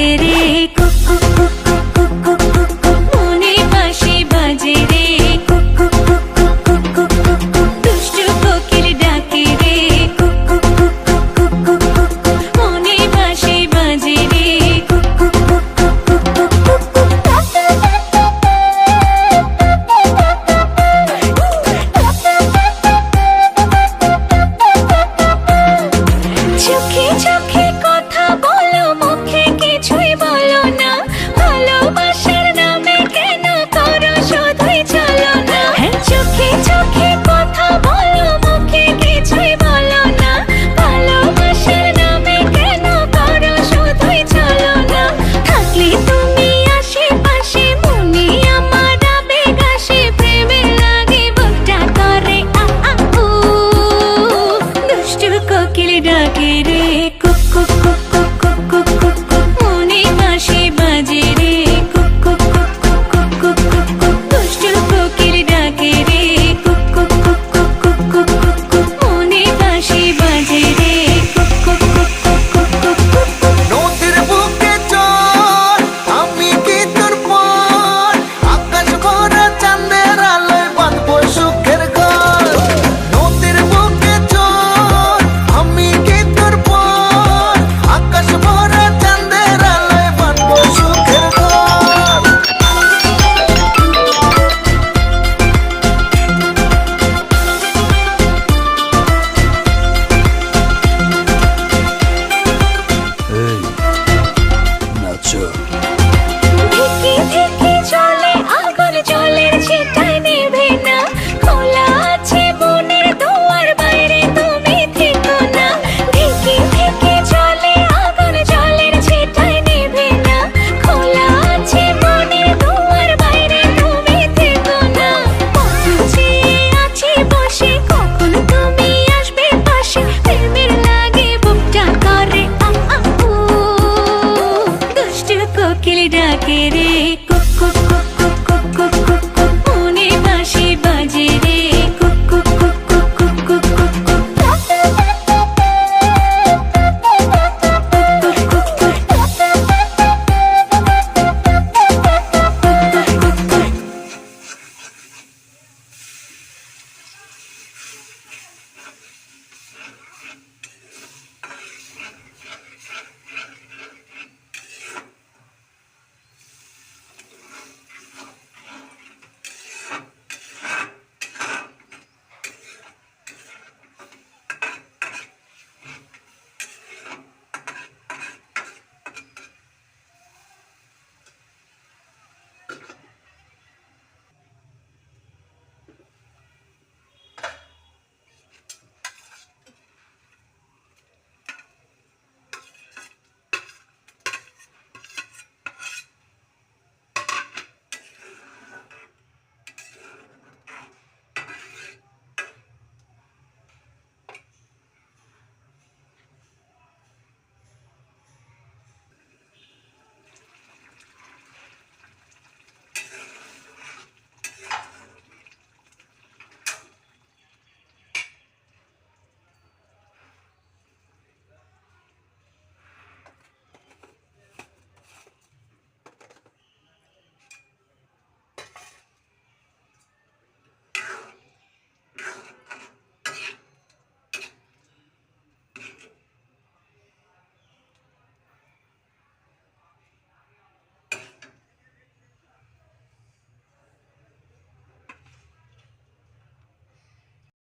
ডাকে রে cook cook cook cook cook cook cook মনে বাঁশি বাজে রে cook cook cook cook cook cook cook cook দুষ্টু কোকিল ডাকে রে cook cook cook cook cook cook cook cook মনে বাঁশি বাজে রে cook cook cook cook cook cook cook cook চোখে চোখে কথা বলো মুখে কিছুই বলো না ভালোবাসার নামে কেন করো শুধুই চলো না চোখে চোখে কথা বলো মুখে কিছুই বলো না ভালোবাসার নামে কেন করো শুধুই চলো না থাকলে তুমি আশেপাশে মনে আমার আবেগ আসে প্রেমের লাগে বুকটা করে আ আ উ দুষ্টু কোকিল ডাকে রে cook cook cook cook cook cook cook cook মনে বাঁশি বাজে রে cook cook cook cook cook cook cook cook দুষ্টু কোকিল ডাকে রে cook cook cook cook cook cook cook cook মনে বাঁশি বাজে রে cook cook cook cook cook cook cook cook নদীর বুকে চল আমি কি তোর পর আকাশ ভরা চাঁদের আলোয় বাঁধবো সুখের ঘর নদীর বুকে চল আমি কি তোর পর আকাশ ভরা চাঁদের আলোয় বাঁধবো সুখের ঘর এই নাচো ধিকি ধিকি চলে আগুন জলের ছিটায় নেভে না খোলা আছে মনের দুয়ার বাইরে তুমি থেকো না ধিকি ধিকি চলে আগুন জলের ছিটায় নেভে না খোলা আছে মনের দুয়ার বাইরে তুমি থেকো না কত চেয়ে আছি বসে কখন তুমি আসবে পাশে প্রেমের লাগে বুকটা করে আ আ উ দুষ্টু কোকিল ডাকে রে